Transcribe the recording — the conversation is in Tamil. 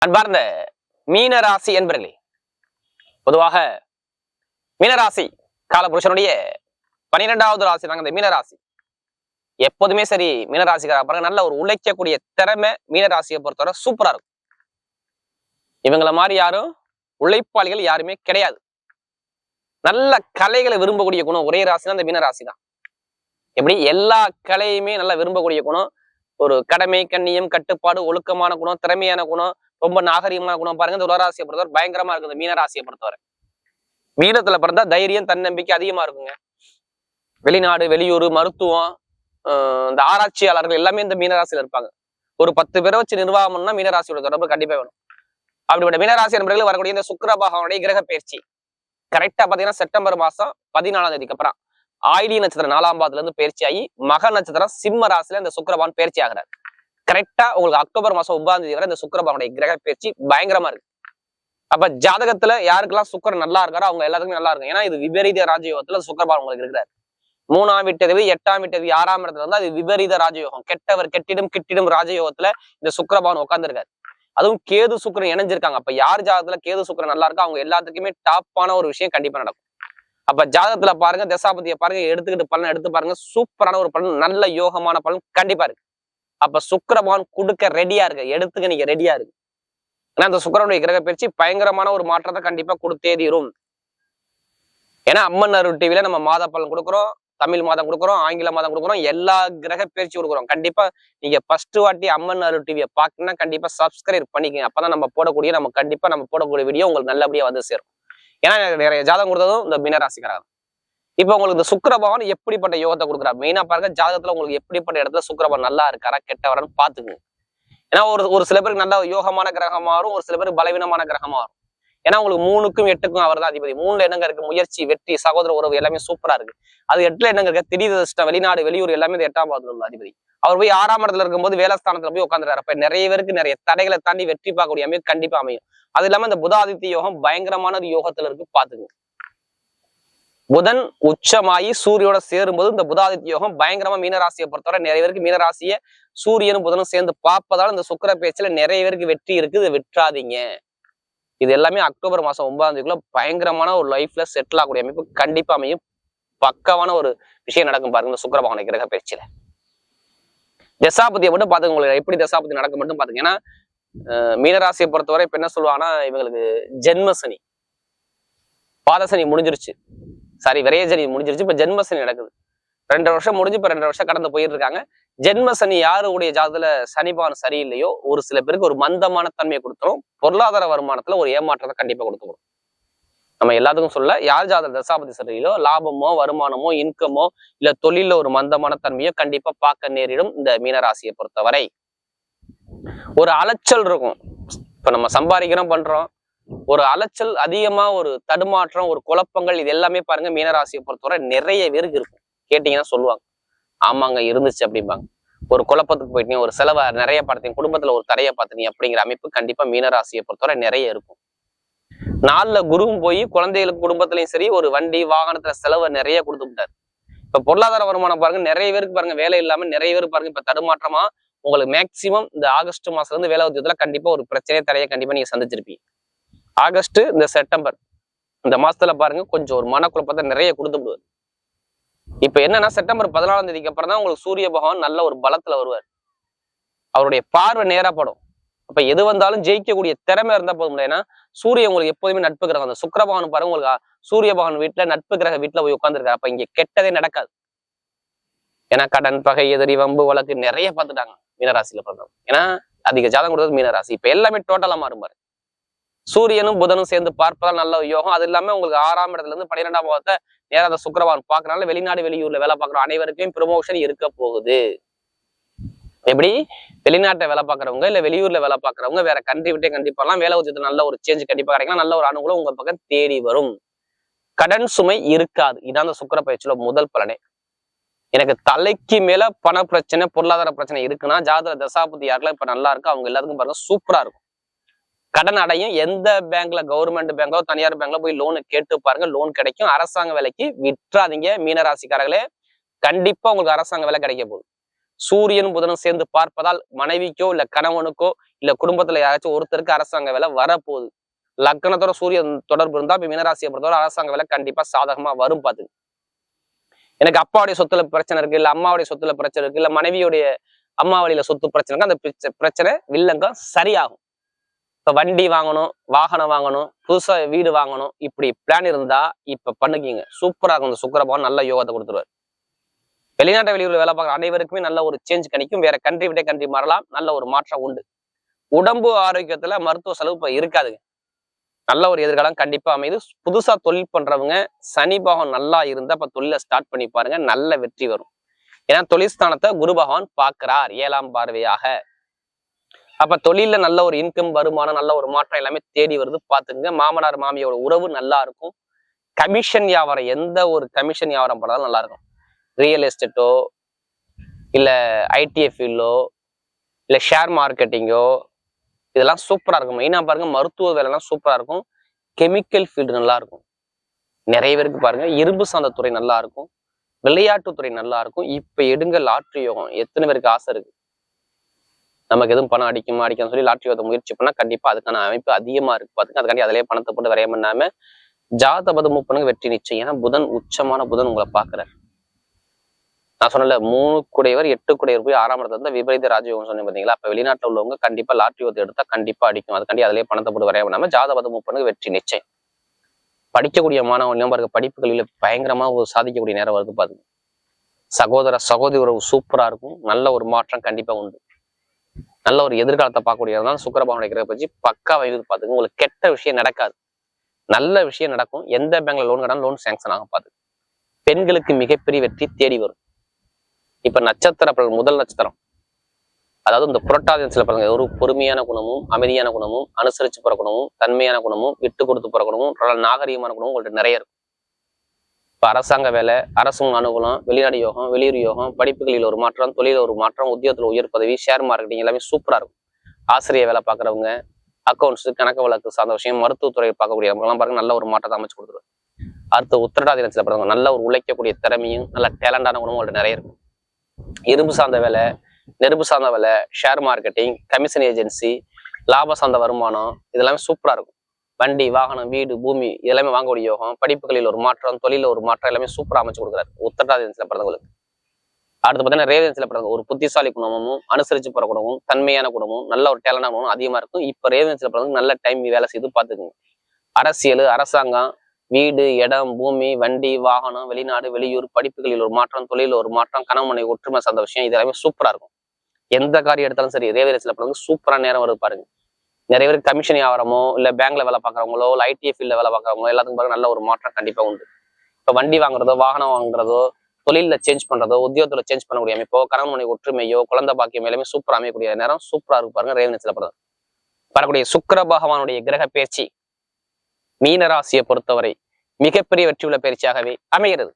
அன்பார்ந்த மீனராசி என்பர்களே, பொதுவாக மீனராசி காலபுருஷனுடைய 12வது ராசி தாங்க இந்த மீனராசி. எப்போதுமே சரி மீனராசிக்கார பாருங்க, நல்ல ஒரு உழைக்கக்கூடிய திறமை மீனராசியை பொறுத்தவரை சூப்பரா இருக்கும். இவங்களை மாதிரி யாரும் உழைப்பாளிகள் யாருமே கிடையாது. நல்ல கலைகளை விரும்பக்கூடிய குணம் ஒரே ராசினா அந்த மீனராசி தான். எப்படி எல்லா கலையுமே நல்லா விரும்பக்கூடிய குணம், ஒரு கடமை, கண்ணியம், கட்டுப்பாடு, ஒழுக்கமான குணம், திறமையான குணம், ரொம்ப நாகரிகமான குணம் பாருங்க. இந்த உலகராசியை பொறுத்தவரை பயங்கரமா இருக்குது. மீனராசியை பொறுத்தவரை மீனத்துல பிறந்தா தைரியம், தன்னம்பிக்கை அதிகமா இருக்குங்க. வெளிநாடு, வெளியூர், மருத்துவம், இந்த ஆராய்ச்சியாளர்கள் எல்லாமே இந்த மீனராசியில இருப்பாங்க. ஒரு 10 பேரை வச்சு நிர்வாகம்னா மீனராசியோட தொடர்பு கண்டிப்பா வேணும். அப்படிப்பட்ட மீனராசி என்பவர்கள் வரக்கூடிய இந்த சுக்கிர பகவானுடைய கிரக பயிற்சி கரெக்டா பாத்தீங்கன்னா செப்டம்பர் மாசம் 14ஆம் தேதிக்கு அப்புறம் ஆயிலி நட்சத்திரம் 4ஆம் பாதத்துல இருந்து பயிற்சி ஆகி மக நட்சத்திரம் சிம்ம ராசியில இந்த சுக்கிரபகவான் பயிற்சி ஆகிறார். கரெக்டா உங்களுக்கு அக்டோபர் மாசம் 9ஆம் தேதி வரை இந்த சுக்கிரபகவானுடைய கிரக பயிற்சி பயங்கரமா இருக்கு. அப்ப ஜாதகத்துல யாருக்கெல்லாம் சுக்கிரன் நல்லா இருக்காரோ அவங்க எல்லாத்துக்குமே நல்லா இருக்கும். ஏன்னா இது விபரீத ராஜயோகத்துல சுக்கிரபகவான் உங்களுக்கு இருக்கிறார். 3ஆம் வீட்டதிபதி 8ஆம் வீட்டதிபதி 6ஆம் இடத்துல வந்து அது விபரீத ராஜயோகம், கெட்டவர் கெட்டிடும் ராஜயோகத்துல இந்த சுக்கிரபகவான் உட்கார்ந்துருக்காரு. அதுவும் கேது சுக்கிரன் இணைஞ்சிருக்காங்க. அப்ப யார் ஜாதகத்துல கேது சுக்கிரன் நல்லா இருக்கா அவங்க எல்லாத்துக்குமே டாப்பான ஒரு விஷயம் கண்டிப்பா நடக்கும். அப்ப ஜாதகத்துல பாருங்க, தசாபதியை பாருங்க, எடுத்துக்கிட்டு பலன் எடுத்து பாருங்க, சூப்பரான ஒரு பலன், நல்ல யோகமான பலன் கண்டிப்பா இருக்கு. அப்ப சுக்கிரபகவான் கொடுக்க ரெடியா இருக்கு, எடுத்துக்க நீங்க ரெடியா இருக்கு. ஏன்னா அந்த சுக்கிரனுடைய கிரக பயிற்சி பயங்கரமான ஒரு மாற்றத்தை கண்டிப்பா கொடுத்தே தீரும். ஏன்னா அம்மன் அருள் டிவில நம்ம மாத பலன் கொடுக்குறோம், தமிழ் மாதம் கொடுக்குறோம், ஆங்கில மாதம் கொடுக்குறோம், எல்லா கிரக பயிற்சி கொடுக்குறோம். கண்டிப்பா நீங்க ஃபர்ஸ்ட் வாட்டி அம்மன் அருள் டிவியை பாக்கணும்னா கண்டிப்பா சப்ஸ்கிரைப் பண்ணிக்கங்க. அப்பதான் நம்ம போடக்கூடிய வீடியோ உங்களுக்கு நல்லபடியா வந்து சேரும். ஏன்னா நிறைய ஜாதகம் கொடுத்ததும் இந்த மீனராசிக்காரங்க. இப்ப உங்களுக்கு இந்த சுக்கிரபகவான் எப்படிப்பட்ட யோகத்தை கொடுக்குறாரு மெயினா பாருங்க. ஜாதகத்துல உங்களுக்கு எப்படிப்பட்ட இடத்துல சுக்கிரபகவான் நல்லா இருக்காரா கெட்டவரான்னு பாத்துக்குங்க. ஏன்னா ஒரு சில பேருக்கு நல்ல யோகமான கிரகமா வரும், ஒரு சில பேருக்கு பலவீனமான கிரகமா வரும். ஏன்னா உங்களுக்கு 3க்கும் 8க்கும் அவர் தான் அதிபதி. 3ல என்னங்க இருக்கு, முயற்சி, வெற்றி, சகோதர உறவு எல்லாமே சூப்பரா இருக்கு. அது 8ல என்னங்க இருக்கு, திடீர் அதிர்ஷ்டம், வெளிநாடு, வெளியூர் எல்லாமே இந்த 8ஆம் பாவத்துல உள்ள அதிபதி. அவர் போய் 6ஆம் இடத்துல இருக்கும்போது வேலைஸ்தானத்துல போய் உட்காந்துறாரு. அப்ப நிறைய பேருக்கு நிறைய தடைகளை தாண்டி வெற்றி பார்க்கக்கூடிய அமைப்பு கண்டிப்பா அமையும். அது இல்லாம இந்த புதாதித்ய யோகம் பயங்கரமான ஒரு யோகத்துல இருக்கு, பாத்துக்குங்க. புதன் உச்சமாயி சூரியோட சேரும்போது இந்த புதாதித்ய யோகம் பயங்கரமா மீனராசியை பொறுத்தவரை நிறைய பேருக்கு மீனராசியை சூரியனும் புதனும் சேர்ந்து பார்ப்பதால இந்த சுக்கிர பேச்சுல நிறைய பேருக்கு வெற்றி இருக்கு. இதை விட்டுறாதீங்க. இது எல்லாமே அக்டோபர் மாசம் 9ஆம் தேதிக்குள்ள பயங்கரமான ஒரு லைஃப்ல செட்டில் ஆகக்கூடிய அமைப்பு கண்டிப்பா அமையும். பக்கமான ஒரு விஷயம் நடக்கும் பாருங்க இந்த சுக்கிர பகவான் கிரக பயிற்சியில. தசாபதியை மட்டும் பாத்துங்க, உங்களுக்கு எப்படி தசாபதி நடக்கும் மட்டும் பாத்துங்க. ஏன்னா மீனராசியை பொறுத்தவரை இப்ப என்ன சொல்லுவாங்கன்னா இவங்களுக்கு ஜென்மசனி, பாதசனி முடிஞ்சிருச்சு, விரயசனி முடிஞ்சிருச்சு, இப்ப ஜென்மசனி நடக்குது. 2 வருஷம் முடிஞ்சு இப்ப 2 வருஷம் கடந்து போயிட்டு இருக்காங்க. ஜென்மசனி யாருடைய ஜாதகத்துல சனிபான் சரியில்லையோ ஒரு சில பேருக்கு ஒரு மந்தமான தன்மையை கொடுத்துரும். பொருளாதார வருமானத்துல ஒரு ஏமாற்றத்தை கண்டிப்பா கொடுத்துரும். நம்ம எல்லாத்துக்கும் சொல்ல, யார் ஜாதக தசாபதி சரியிலோ லாபமோ வருமானமோ இன்கமோ இல்ல தொழில ஒரு மந்தமான தன்மையோ கண்டிப்பா பார்க்க நேரிடும். இந்த மீனராசியை பொறுத்தவரை ஒரு அலைச்சல் இருக்கும். இப்ப நம்ம சம்பாதிக்கிறோம் பண்றோம், ஒரு அலைச்சல் அதிகமா, ஒரு தடுமாற்றம், ஒரு குழப்பங்கள், இது எல்லாமே பாருங்க மீனராசியை பொறுத்தவரை நிறைய பேருக்கு இருக்கும். கேட்டீங்கன்னா சொல்லுவாங்க, ஆமாங்க இருந்துச்சு அப்படிம்பாங்க. ஒரு குழப்பத்துக்கு போயிட்டீங்க, ஒரு செலவை நிறைய பார்த்தீங்க, குடும்பத்துல ஒரு தடையை பார்த்தீங்க அப்படிங்கிற அமைப்பு கண்டிப்பா மீனராசியை பொறுத்தவரை நிறைய இருக்கும். 4ல குருவும் போய் குழந்தைகளுக்கு குடும்பத்திலையும் சரி ஒரு வண்டி வாகனத்துல செலவை நிறைய கொடுத்து விட்டாரு. இப்ப பொருளாதார வருமானம் பாருங்க, நிறைய பேருக்கு பாருங்க வேலை இல்லாம நிறைய பேருக்கு பாருங்க இப்ப தடுமாற்றமா உங்களுக்கு மேக்சிமம் இந்த ஆகஸ்ட் மாசத்துல இருந்து வேலை உத்தியத்துல கண்டிப்பா ஒரு பிரச்சனையை தடையை கண்டிப்பா நீங்க சந்திச்சிருப்பீங்க. ஆகஸ்ட் இந்த செப்டம்பர் இந்த மாசத்துல பாருங்க கொஞ்சம் ஒரு மனக்குழப்பத்தை நிறைய கொடுத்து விடுவார். இப்ப என்னன்னா செப்டம்பர் 14ஆம் தேதிக்கு அப்புறம் தான் உங்களுக்கு சூரிய பகவான் நல்ல ஒரு பலத்துல வருவார். அவருடைய பார்வை நேரா படும். அப்ப எது வந்தாலும் ஜெயிக்கக்கூடிய திறமை இருந்தா போதும். ஏன்னா சூரிய உங்களுக்கு எப்போதுமே நட்பு கிரகம். அந்த சுக்கிர பகவான் பாருங்க உங்களுக்கு சூரிய பகவான் வீட்டுல நட்பு கிரக வீட்டுல போய் உட்காந்துருக்காரு. அப்ப இங்க கெட்டதே நடக்காது. ஏன்னா கடன், பகை, எதிரி, வம்பு, வழக்கு நிறைய பார்த்துட்டாங்க மீனராசியில பிறந்தவங்க. ஏன்னா அதிக ஜாதகம் கொடுத்தது மீனராசி. இப்ப எல்லாமே டோட்டலா மாறுபாரு. சூரியனும் புதனும் சேர்ந்து பார்ப்பதால் நல்ல யோகம். அது இல்லாம உங்களுக்கு 6ஆம் இடத்துல இருந்து 12ஆம் பாவத்தை நேரா அந்த சுக்கிரபகவான் பாக்குறதுனால வெளிநாடு, வெளியூர்ல வேலை பார்க்குறோம் அனைவருக்கும் ப்ரமோஷன் இருக்க போகுது. எப்படி வெளிநாட்டை வேலை பார்க்குறவங்க இல்ல வெளியூர்ல வேலை பார்க்குறவங்க வேற கண்ட்ரி விட்டே கண்டிப்பா வேலை உச்சத்துல நல்ல ஒரு சேஞ்ச் கண்டிப்பா கிடைக்கலாம். நல்ல ஒரு அனுகூலம் உங்க பக்கம் தேடி வரும். கடன் சுமை இருக்காது. இதான் அந்த சுக்கிர பயிற்சியில முதல் பலனே. எனக்கு தலைக்கு மேல பண பிரச்சனை, பொருளாதார பிரச்சனை இருக்குன்னா ஜாதக தசாபதி யாருக்கெல்லாம் இப்ப நல்லா இருக்கு அவங்க எல்லாத்துக்கும் பாருங்க சூப்பரா இருக்கும். கடன் அடையும். எந்த பேங்க்ல, கவர்மெண்ட் பேங்க்லோ தனியார் பேங்க்ல போய் லோனு கேட்டு பாருங்க, லோன் கிடைக்கும். அரசாங்க வேலைக்கு விட்டுறாதீங்க மீனராசிக்காரர்களே. கண்டிப்பா உங்களுக்கு அரசாங்க வேலை கிடைக்க போகுது. சூரியனும் புதனும் சேர்ந்து பார்ப்பதால் மனைவிக்கோ இல்ல கணவனுக்கோ இல்ல குடும்பத்துல யாராச்சும் ஒருத்தருக்கு அரசாங்க வேலை வரப்போகுது. லக்னத்தோட சூரியன் தொடர்பு இருந்தா இப்ப மீனராசியை பொறுத்தவரை அரசாங்க வேலை கண்டிப்பா சாதகமா வரும். பாத்து எனக்கு அப்பாவுடைய சொத்துல பிரச்சனை இருக்கு, இல்ல அம்மாவுடைய சொத்துல பிரச்சனை இருக்கு, இல்ல மனைவியுடைய அம்மா வழியில சொத்து பிரச்சனை இருக்கு, அந்த பிரச்சனை வில்லங்கம் சரியாகும். இப்ப வண்டி வாங்கணும், வாகனம் வாங்கணும், புதுசா வீடு வாங்கணும், இப்படி பிளான் இருந்தா இப்ப பண்ணுக்கீங்க. சூப்பரா இருக்கும். இந்த சுக்கிரபகவான் நல்ல யோகத்தை கொடுத்துருவார். வெளிநாட்டு வெளியூர்ல வேலை பார்க்குற அனைவருக்குமே நல்ல ஒரு சேஞ்ச் கிடைக்கும். வேற கண்ட்ரி விட கண்ட்ரி மாறலாம், நல்ல ஒரு மாற்றம் உண்டு. உடம்பு ஆரோக்கியத்துல மருத்துவ செலவு இப்ப இருக்காதுங்க. நல்ல ஒரு எதிர்காலம் கண்டிப்பா அமைது. புதுசா தொழில் பண்றவங்க சனி பாகம் நல்லா இருந்தா இப்ப தொழில ஸ்டார்ட் பண்ணி பாருங்க, நல்ல வெற்றி வரும். ஏன்னா தொழில் ஸ்தானத்தை குரு பகவான் பார்க்கிறார் 7ஆம் பார்வையாக. அப்ப தொழில நல்ல ஒரு இன்கம், வருமானம், நல்ல ஒரு மாற்றம் எல்லாமே தேடி வருது. பாத்துங்க. மாமனார் மாமியோட உறவு நல்லா இருக்கும். கமிஷன் வியாபாரம், எந்த ஒரு கமிஷன் வியாபாரம் பண்ணாலும் நல்லா இருக்கும். ரியல் எஸ்டேட்டோ இல்ல ஐடிஎஃப் ஃபீல்டோ இல்ல ஷேர் மார்க்கெட்டிங்கோ இதெல்லாம் சூப்பரா இருக்கும். மெயினா பாருங்க மருத்துவ வேலைலாம் சூப்பரா இருக்கும். கெமிக்கல் ஃபீல்டு நல்லா இருக்கும். நிறைய பேருக்கு பாருங்க இரும்பு சார்ந்த துறை நல்லா இருக்கும். விளையாட்டுத்துறை நல்லா இருக்கும். இப்ப எடுங்க லாட்ரி யோகம். எத்தனை பேருக்கு ஆசை இருக்கு நமக்கு எதுவும் பணம் அடிக்குமா அடிக்கான்னு சொல்லி லாட்ரி யோகத்தை முயற்சி பண்ணா கண்டிப்பா அதுக்கான அமைப்பு அதிகமா இருக்கு. பாத்துங்க. அதுக்காண்டி அதிலேயே பணத்தை போட்டு வரைய பண்ணாம ஜாதபத மூப்பனுக்கு வெற்றி நிச்சயம். ஏன்னா புதன் உச்சமான புதன் உங்களை பாக்குறாரு. நான் சொன்னல 3 குடையவர் 8 குடையவர் போய் 6ஆம் இடத்துல இருந்தா விபரீத ராஜயோகம் சொன்னேன் பாத்தீங்களா. அப்ப வெளிநாட்டுல உள்ளவங்க கண்டிப்பா லாட்ரி யோகத்தை எடுத்தா கண்டிப்பா அடிக்கும். அதுக்காண்டி அதிலேயே பணத்தை போட்டு வரைய பண்ணாம ஜாதபத மூப்பனுக்கு வெற்றி நிச்சயம். படிக்கக்கூடிய மாணவன் பாருங்க படிப்புகளில பயங்கரமா சாதிக்கக்கூடிய நேரம் வருது. பாருங்க. சகோதர சகோதரி உறவு சூப்பரா இருக்கும். நல்ல ஒரு மாற்றம் கண்டிப்பா உண்டு. நல்ல ஒரு எதிர்காலத்தை பார்க்கக்கூடிய சுக்கிரபகவானுடைய கிரக பயிற்சி பக்காவா இருந்து பாத்துங்க. உங்களுக்கு கெட்ட விஷயம் நடக்காது, நல்ல விஷயம் நடக்கும். எந்த பேங்க்ல லோன் கேட்டாலும் லோன் சேங்ஷன் ஆகும். பாத்து பெண்களுக்கு மிகப்பெரிய வெற்றி தேடி வரும். இப்ப நட்சத்திர முதல் நட்சத்திரம், அதாவது இந்த புரட்டாதி சில பாருங்க, ஒரு பொறுமையான குணமும் அமைதியான குணமும் அனுசரிச்சு போற குணமும் தன்மையான குணமும் விட்டு கொடுத்து போற குணமும் நாகரீகமான குணமும் உங்கள்ட்ட நிறைய இருக்கும். இப்ப அரசாங்க வேலை, அரசு அனுகூலம், வெளிநாடு யோகம், வெளியூர் யோகம், படிப்புகளில் ஒரு மாற்றம், தொழில ஒரு மாற்றம், உத்தியோகத்துல உயர் பதவி, ஷேர் மார்க்கெட்டிங் எல்லாமே சூப்பரா இருக்கும். ஆசிரியர் வேலை பார்க்குறவங்க, அக்கௌண்ட்ஸ், கணக்கு வழக்கு சார்ந்த விஷயம், மருத்துவத்துறையை பார்க்கக்கூடிய எல்லாம் பாருங்க நல்ல ஒரு மாற்றத்தை அமைச்சு கொடுத்துருவாரு. அடுத்து உத்திரட்டாதி நட்சத்திரத்துல பாருங்க நல்ல ஒரு உழைக்கக்கூடிய திறமையும் நல்ல டேலண்டான குணமும் உங்கள்ட்ட நிறைய இருக்கும். இரும்பு சார்ந்த வேலை, நெருப்பு சார்ந்த வேலை, ஷேர் மார்க்கெட்டிங், கமிஷன் ஏஜென்சி, லாப சார்ந்த வருமானம் இதெல்லாமே சூப்பரா இருக்கும். வண்டி, வாகனம், வீடு, பூமி இதெல்லாமே வாங்கக்கூடிய யோகம், படிப்புகளில் ஒரு மாற்றம், தொழில ஒரு மாற்றம் எல்லாமே சூப்பரா அமைச்சு கொடுக்குறாரு உத்திரட்டாதி பிறந்தவங்களுக்கு. அடுத்து பார்த்தீங்கன்னா ரேவதியில பிறந்த ஒரு புத்திசாலி குணமும் அனுசரிச்சு போற குணமும் தன்மையான குணமும் நல்ல ஒரு டேலண்டான குணமும் அதிகமா இருக்கும். இப்ப ரேவதியில பிறந்த நல்ல டைம் வேலை செய்து பார்த்துக்குங்க. அரசியல், அரசாங்கம், வீடு, இடம், பூமி, வண்டி, வாகனம், வெளிநாடு, வெளியூர், படிப்புகளில் ஒரு மாற்றம், தொழில ஒரு மாற்றம், கணவனை ஒற்றுமை சார்ந்த விஷயம் இது எல்லாமே சூப்பரா இருக்கும். எந்த காரியம் எடுத்தாலும் சரி ரேவதியில பிறந்த சூப்பரா நேரம் வருது பாருங்க. நிறைய பேருக்கு கமிஷன் வியாபாரமோ இல்ல பேங்க்ல வேலை பார்க்குறவங்களோ இல்ல ஐடிஎஃப் ஃபீல்ட்ல வேலை பார்க்குறவங்களோ எல்லாத்துக்கும் பாருங்க நல்ல ஒரு மாற்றம் கண்டிப்பா உண்டு. இப்போ வண்டி வாங்குறதோ, வாகனம் வாங்குறதோ, தொழில சேஞ்ச் பண்றதோ, உத்தியோகத்துல சேஞ்ச் பண்ணக்கூடிய அமைப்போ, கணவன் மனைவி ஒற்றுமையோ, குழந்தை பாக்கியம் எல்லாமே சூப்பரா அமையக்கூடிய நேரம் சூப்பரா இருக்கு பாருங்க ரேவதியில பிறந்த. வரக்கூடிய சுக்கிர பகவானுடைய கிரக பயிற்சி மீனராசியை பொறுத்தவரை மிகப்பெரிய வெற்றியுள்ள பயிற்சியாகவே அமைகிறது.